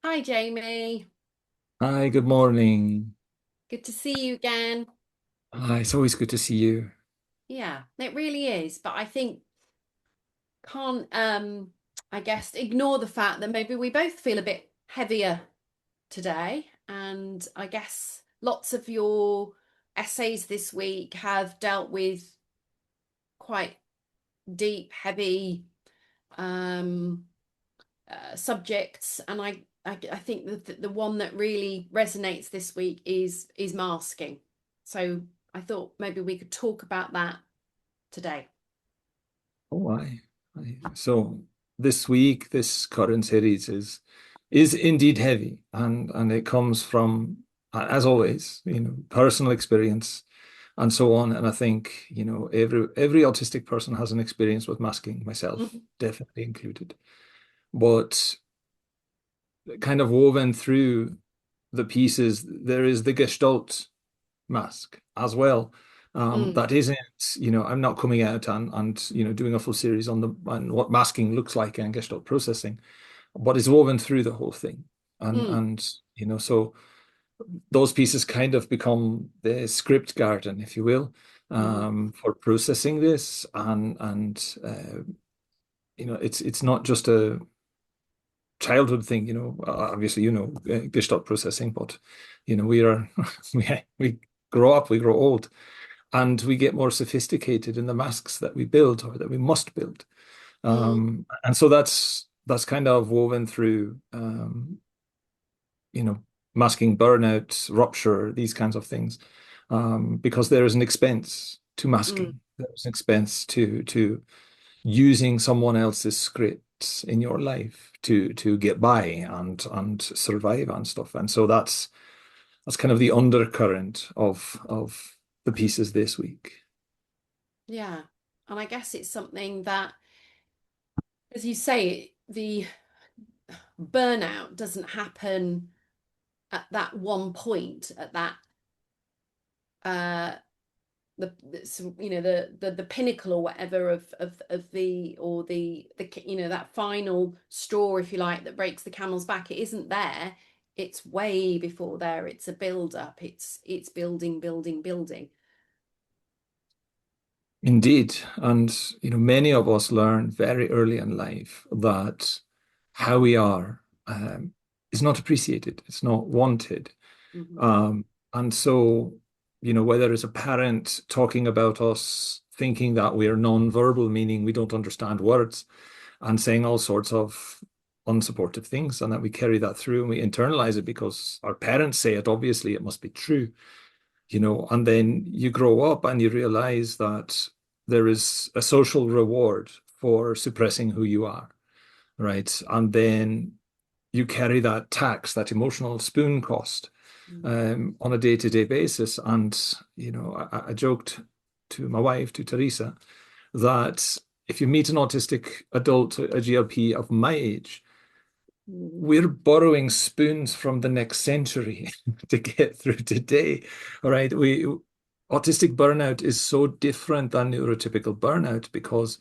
Hi, Jamie. Hi, good morning. Good to see you again. Hi, it's always good to see you. Yeah, it really is. But I think can't I guess ignore the fact that maybe we both feel a bit heavier today. And I guess lots of your essays this week have dealt with quite deep, heavy um subjects. And I think that the one that really resonates this week is masking. So I thought maybe we could talk about that today. Oh, so this week, this current series is indeed heavy, and it comes from, as always, personal experience and so on. And I think, every autistic person has an experience with masking, myself Mhm. definitely included. But kind of woven through the pieces, there is the Gestalt mask as well. Mm, That isn't, I'm not coming out and doing a full series on what masking looks like and Gestalt processing, but it's woven through the whole thing. mm, So those pieces kind of become the script garden, if you will, mhm, for processing this. It's not just a childhood thing, obviously, Gestalt processing, but we are we grow up, we grow old, and we get more sophisticated in the masks that we build or that we must build. mm, And so that's kind of woven through, you know, masking burnout, rupture, these kinds of things, because there is an expense to mm, masking. There's an expense to using someone else's scripts in your life to get by and survive and stuff. And so that's kind of the undercurrent of the pieces this week. yeah. And I guess it's something that, as you say, the burnout doesn't happen at that one point, at that uh the pinnacle or whatever of the or the that final straw, if you like, that breaks the camel's back. It isn't there. It's way before there. It's a build up. It's building, building, building. Indeed. And, many of us learn very early in life that how we are is not appreciated, it's not wanted. Mhm. Um, and so, whether it's a parent talking about us, thinking that we are non-verbal, meaning we don't understand words, and saying all sorts of unsupportive things, and that we carry that through and we internalize it because our parents say it, obviously it must be true. And then you grow up and you realize that there is a social reward for suppressing who you are, right? And then you carry that tax, that emotional spoon cost, Mm. on a day-to-day basis. And, I joked to my wife, to Teresa, that if you meet an autistic adult, a GLP of my age, we're borrowing spoons from the next century to get through today. All right. Autistic burnout is so different than neurotypical burnout because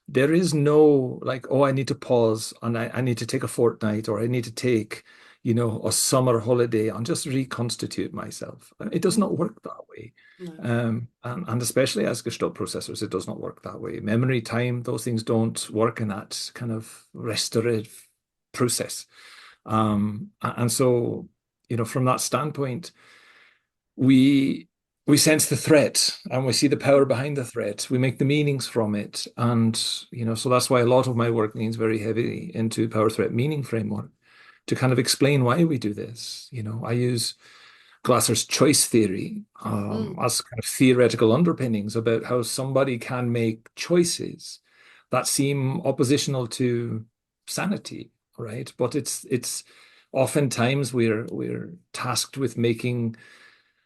there is no like, oh, I need to pause and I need to take a fortnight or I need to take, a summer holiday and just reconstitute myself. It does Mm. not work that way. No. And especially as Gestalt processors, it does not work that way. Memory, time, those things don't work in that kind of restorative process. And so, from that standpoint, we we sense the threat and we see the power behind the threat. We make the meanings from it. And, so that's why a lot of my work leans very heavily into power threat meaning framework to kind of explain why we do this. I use Glasser's choice theory Mm. as kind of theoretical underpinnings about how somebody can make choices that seem oppositional to sanity, right? But it's oftentimes we're tasked with making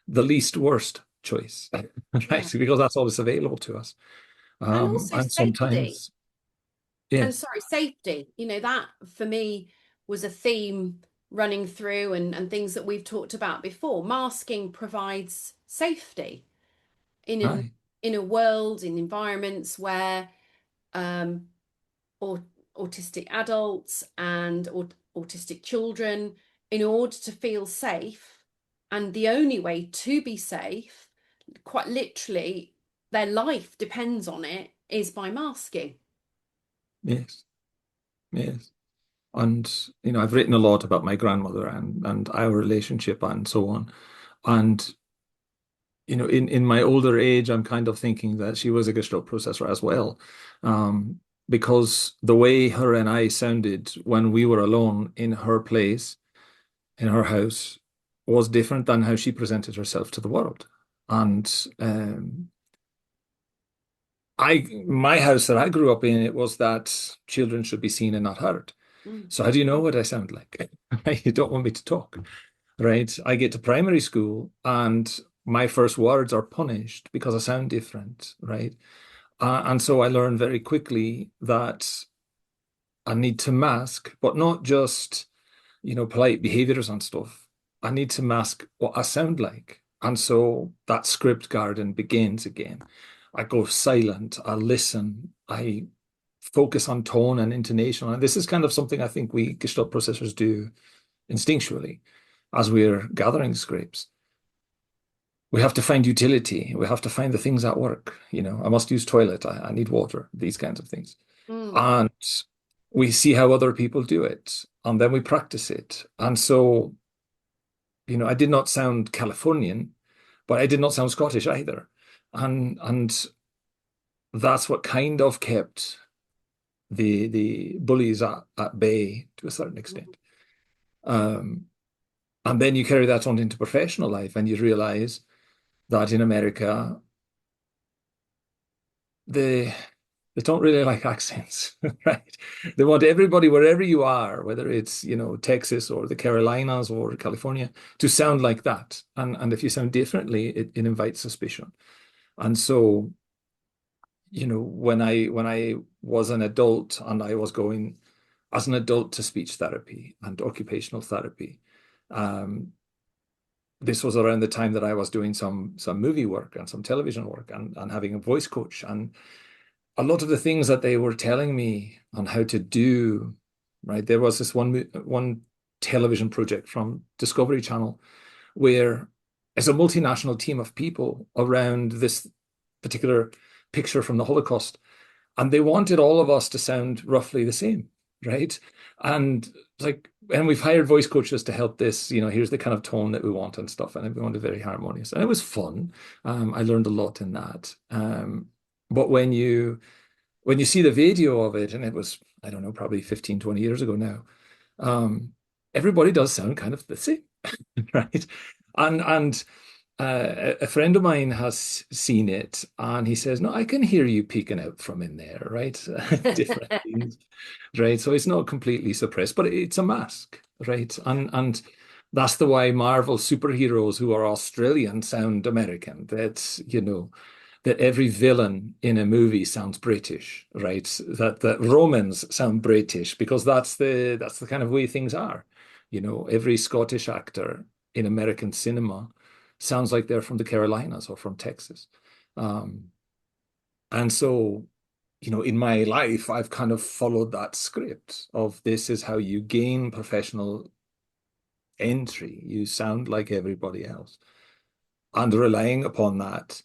the least worst choice, Yeah. right? Because that's all that's available to us. And also And safety. sometimes, yeah, And sorry, safety. That for me was a theme running through and things that we've talked about before. Masking provides safety in an aye, in a world, in environments where um, or autistic adults and or autistic children in order to feel safe. And the only way to be safe, quite literally, their life depends on it, is by masking. Yes, yes. And I've written a lot about my grandmother and our relationship and so on. And in my older age, I'm kind of thinking that she was a Gestalt processor as well, because the way her and I sounded when we were alone in her place, in her house, was different than how she presented herself to the world. And my house that I grew up in, it was that children should be seen and not heard. Mm. So how do you know what I sound like? You don't want me to talk, right? I get to primary school and my first words are punished because I sound different, right? And so I learned very quickly that I need to mask, but not just, polite behaviors and stuff. I need to mask what I sound like. And so that script garden begins again. I go silent, I listen, I focus on tone and intonation. And this is kind of something I think we Gestalt processors do instinctually as we're gathering scripts. We have to find utility. We have to find the things that work. I must use toilet. I need water, these kinds of things. Mm. And we see how other people do it, and then we practice it. And so, I did not sound Californian, but I did not sound Scottish either. And that's what kind of kept the bullies at bay to a certain extent. Um, and then you carry that on into professional life, and you realize that in America, they they don't really like accents, right? They want everybody, wherever you are, whether it's, Texas or the Carolinas or California, to sound like that. And if you sound differently, it invites suspicion. And so, when I was an adult and I was going as an adult to speech therapy and occupational therapy, um, this was around the time that I was doing some movie work and some television work and having a voice coach. And a lot of the things that they were telling me on how to do, right? There was this one television project from Discovery Channel where it's a multinational team of people around this particular picture from the Holocaust, and they wanted all of us to sound roughly the same, right? And and we've hired voice coaches to help this, here's the kind of tone that we want and stuff, and we wanted very harmonious, and it was fun. I learned a lot in that. But when you see the video of it, and it was, I don't know, probably 15, 20 years ago now, um, everybody does sound kind of the same, right? And a friend of mine has seen it, and he says, "No, I can hear you peeking out from in there, right? Different things, right? So it's not completely suppressed, but it's a mask, right? And that's the why Marvel superheroes who are Australian sound American. That every villain in a movie sounds British, right? That Romans sound British because that's the kind of way things are. Every Scottish actor in American cinema sounds like they're from the Carolinas or from Texas. Um, and so, in my life, I've kind of followed that script of this is how you gain professional entry. You sound like everybody else. And relying upon that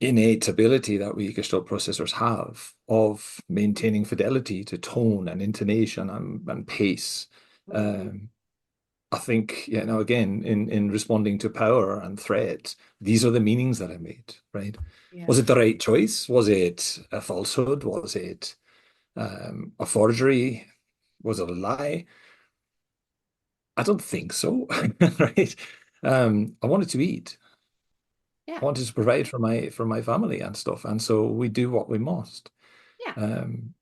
innate ability that we Gestalt processors have of maintaining fidelity to tone and intonation and pace. Mm. Um, I think, again, in responding to power and threat, these are the meanings that I made, right? Yeah. Was it the right choice? Was it a falsehood? Was it a forgery? Was it a lie? I don't think so, right? I wanted to eat. Yeah. I wanted to provide for my family and stuff, and so we do what we must. Yeah. Um,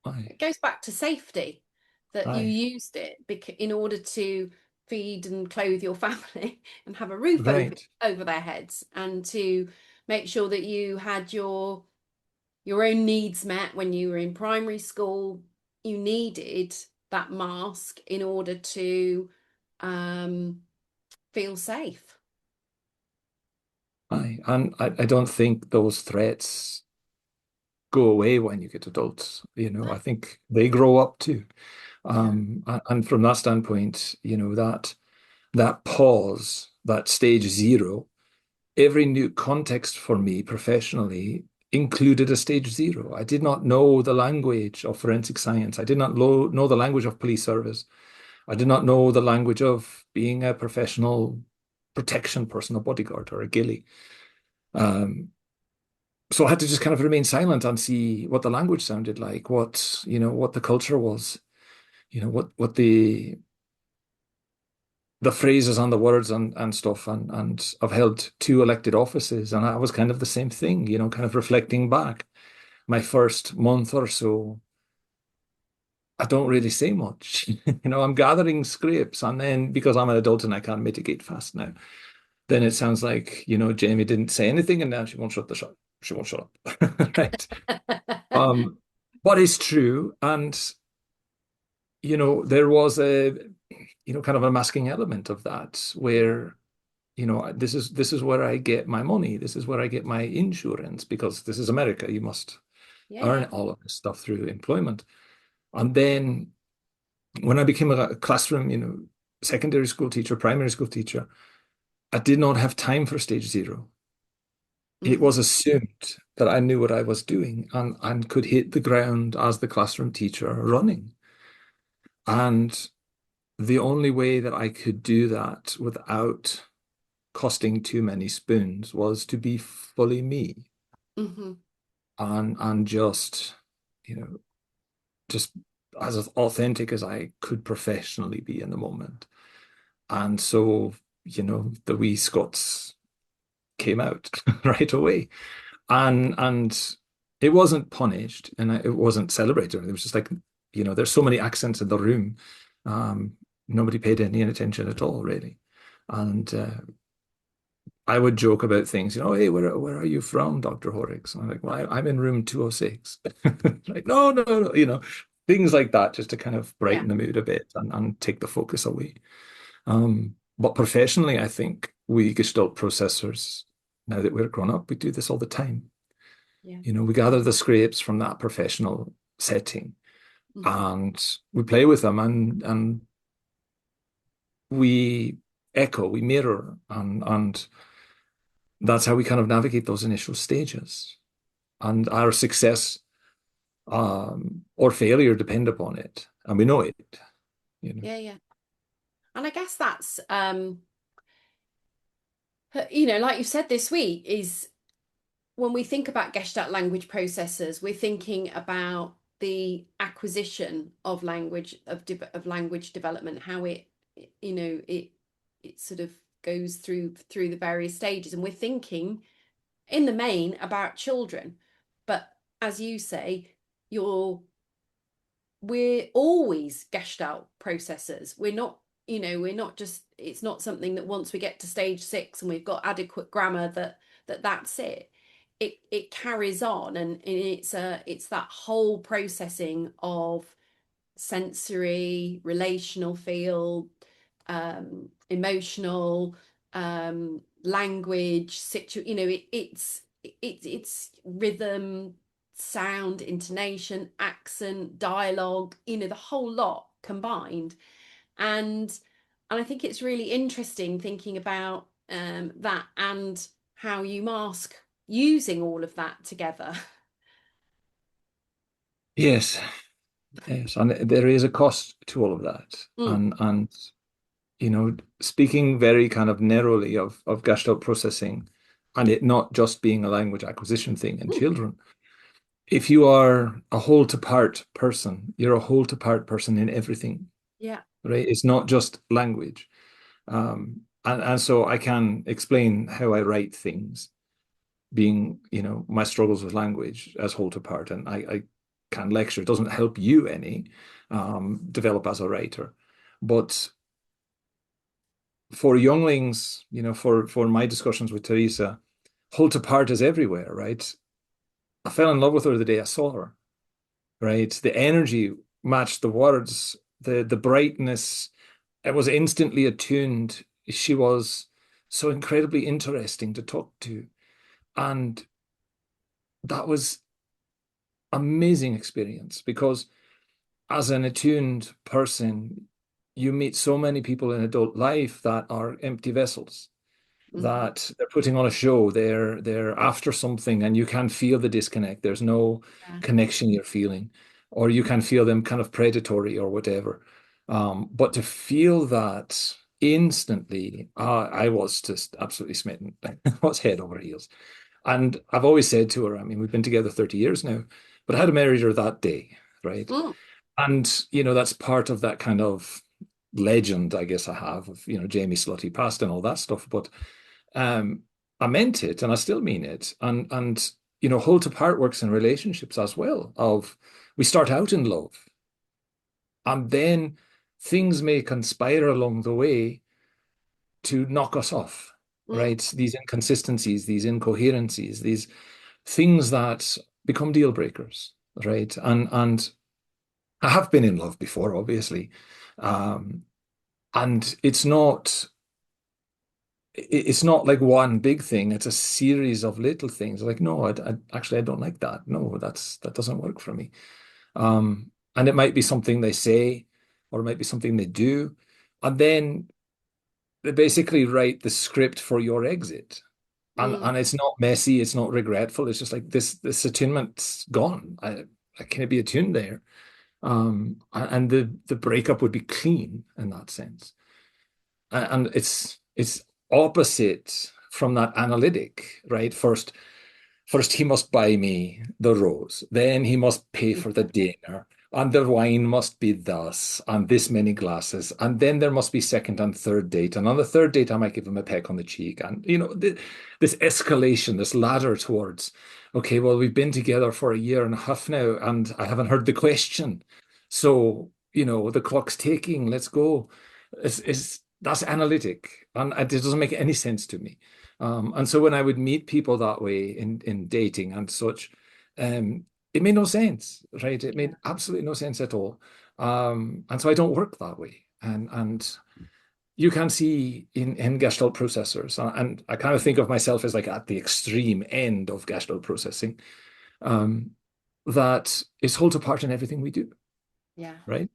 aye, It goes back to safety, that you aye, used it in order to feed and clothe your family and have a roof right, over their heads, and to make sure that you had your own needs met when you were in primary school. You needed that mask in order to um, feel safe. aye, and I don't think those threats go away when you get adults. I No. think they grow up too. Yeah. And from that standpoint, that pause, that stage zero, every new context for me professionally included a stage zero. I did not know the language of forensic science. I did not know the language of police service. I did not know the language of being a professional protection person, a bodyguard or a ghillie. Um, so I had to just kind of remain silent and see what the language sounded like, what the culture was, what the phrases and the words and stuff. And I've held two elected offices, and I was kind of the same thing, kind of reflecting back. My first month or so, I don't really say much. I'm gathering scrapes, and then because I'm an adult and I can't mitigate fast now, then it sounds like, Jamie didn't say anything, and now she won't shut the shut. She won't shut up. Right. Um, but it's true. And, there was kind of a masking element of that Yeah. where, this is where I get my money. This is where I get my insurance because this is America. You must Yeah, earn yeah. all of this stuff through employment. And then when I became a classroom, secondary school teacher, primary school teacher, I did not have time for stage zero. It Hmm. was assumed that I knew what I was doing and could hit the ground as the classroom teacher running. And the only way that I could do that without costing too many spoons was to be fully me Hmm. and you know, just as authentic as I could professionally be in the moment. And so, the wee Scots came out right away. And it wasn't punished and it wasn't celebrated. It was just like, there's so many accents in the room. Um, Nobody paid any attention at all, really. And I would joke about things, hey, where are you from, Dr. Horrocks? And I'm like, well, I'm in room 206. Like, no, no, no, things like that, just to kind of Yeah. brighten the mood a bit and take the focus away. But professionally, I think we Gestalt processors, now that we're grown up, we do this all the time. Yeah. We gather the scrapes from that professional setting Hmm. and we play with them and we echo, we mirror, and that's how we kind of navigate those initial stages. And our success or failure depend upon it. And we know it. Yeah, yeah. And I guess that's like you said this week, is when we think about Gestalt language processors, we're thinking about the acquisition of language of language development, how it sort of goes through the various stages, and we're thinking in the main about children. But as you say, you're we're always Gestalt processors. We're not just, it's not something that once we get to stage 6 and we've got adequate grammar that's it. It carries on, and it's that whole processing of sensory, relational field, emotional, language, it's rhythm, sound, intonation, accent, dialogue, the whole lot combined. And and I think it's really interesting thinking about that, and how you mask using all of that together. Yes, yes. And there is a cost to all of that. Mm, And speaking very kind of narrowly of Gestalt processing and it not just being a language acquisition thing in mm, children. If you are a whole to part person, you're a whole to part person in everything, yeah. right? It's not just language. And so I can explain how I write things, being, my struggles with language as whole to part. And I can lecture. It doesn't help you any, develop as a writer. But for younglings, for my discussions with Teresa, whole to part is everywhere, right? I fell in love with her the day I saw her, right? The energy matched the words, the brightness. It was instantly attuned. She was so incredibly interesting to talk to. And that was amazing experience because as an attuned person, you meet so many people in adult life that are empty vessels, Mhm. that they're putting on a show, they're after something, and you can feel the disconnect. There's no Yeah. connection you're feeling, or you can feel them kind of predatory or whatever. But to feel that instantly, I was just absolutely smitten. I was head over heels. And I've always said to her, I mean, we've been together 30 years now, but I had married her that day, right? Mm. And, that's part of that kind of legend, I guess I have of, Jamie Slutty past and all that stuff. But um, I meant it and I still mean it. And hold to part works in relationships as well. Of we start out in love and then things may conspire along the way to knock us off, Mm. right? These inconsistencies, these incoherencies, these things that become deal breakers, right? And I have been in love before, obviously. Um, and it's not like one big thing. It's a series of little things. Like, no, actually I don't like that. No, that doesn't work for me. And it might be something they say, or it might be something they do, and then they basically write the script for your exit. And Mm. it's not messy, it's not regretful. It's just like this attunement's gone. I can't be attuned there. And the breakup would be clean in that sense. And it's opposite from that analytic, right? First he must buy me the rose, then he must pay for the dinner, and the wine must be thus, and this many glasses, and then there must be second and third date, and on the third date I might give him a peck on the cheek, and this escalation, this ladder towards, okay, well we've been together for a year and a half now, and I haven't heard the question, so the clock's ticking, let's go. It's That's analytic, and it doesn't make any sense to me. And so when I would meet people that way in dating and such, it made no sense, right? It Yeah. made absolutely no sense at all. And so I don't work that way. And you can see in Gestalt processors, and I kind of think of myself as like at the extreme end of Gestalt processing, um, that is holds apart in everything we do, Yeah. right?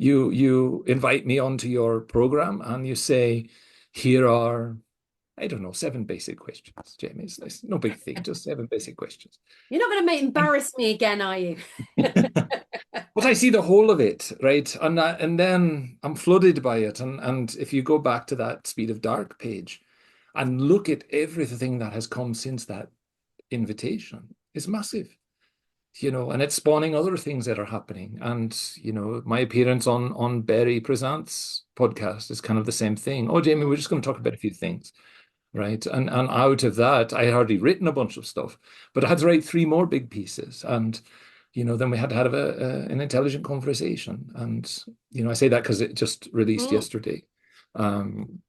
You invite me onto your program and you say, here are, I don't know, seven basic questions, Jamie. It's no big thing, just seven basic questions. You're not going to make And embarrass me again, are you? but I see the whole of it, right? And then I'm flooded by it. And if you go back to that Speed of Dark page and look at everything that has come since that invitation, it's massive. And it's spawning other things that are happening. And, my appearance on Barry Presents podcast is kind of the same thing. Oh, Jamie, we're just going to talk about a few things. Right. And out of that, I had already written a bunch of stuff, but I had to write three more big pieces. And, then we had to have an intelligent conversation. And, I say that because it just released Mm. yesterday. Um,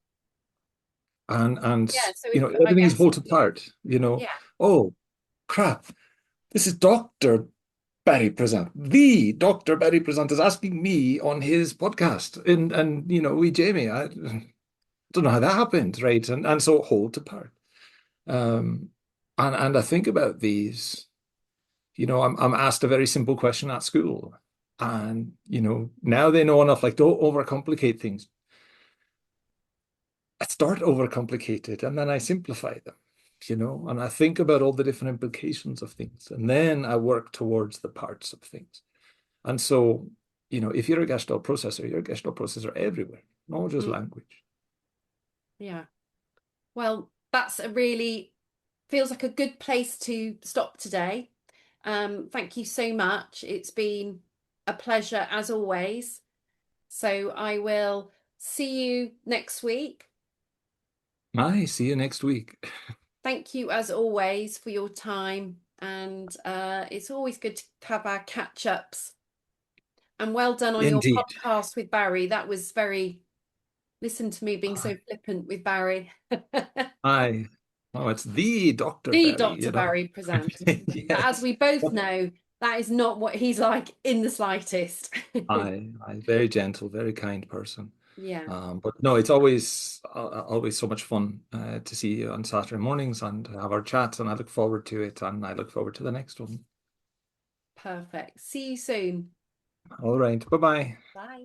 and Yeah. So if I everything is guess, pulled apart. yeah. Oh, crap. This is Dr. Barry Present. The Dr. Barry Present is asking me on his podcast. And we Jamie, I don't know how that happened, right? And so hold apart. Um, and I think about these, I'm asked a very simple question at school. And, now they know enough, like, don't overcomplicate things. I start overcomplicated and then I simplify them, and I think about all the different implications of things. And then I work towards the parts of things. And so, if you're a Gestalt processor, you're a Gestalt processor everywhere, not just Mm. language. Yeah. Well, that's a really feels like a good place to stop today. Thank you so much. It's been a pleasure as always. So I will see you next week. Bye. See you next week. Thank you as always for your time. And it's always good to have our catch ups. And well done on your Indeed. podcast with Barry. That was very, listen to me being so flippant with Barry. Hi. Oh, it's the Dr. The Barry, Dr. Barry presents. But as Yes. we both know, that is not what he's like in the slightest. I very gentle, very kind person. Yeah, But no, it's always so much fun to see you on Saturday mornings and have our chats, and I look forward to it, and I look forward to the next one. perfect. See you soon. All right. Bye bye. Bye.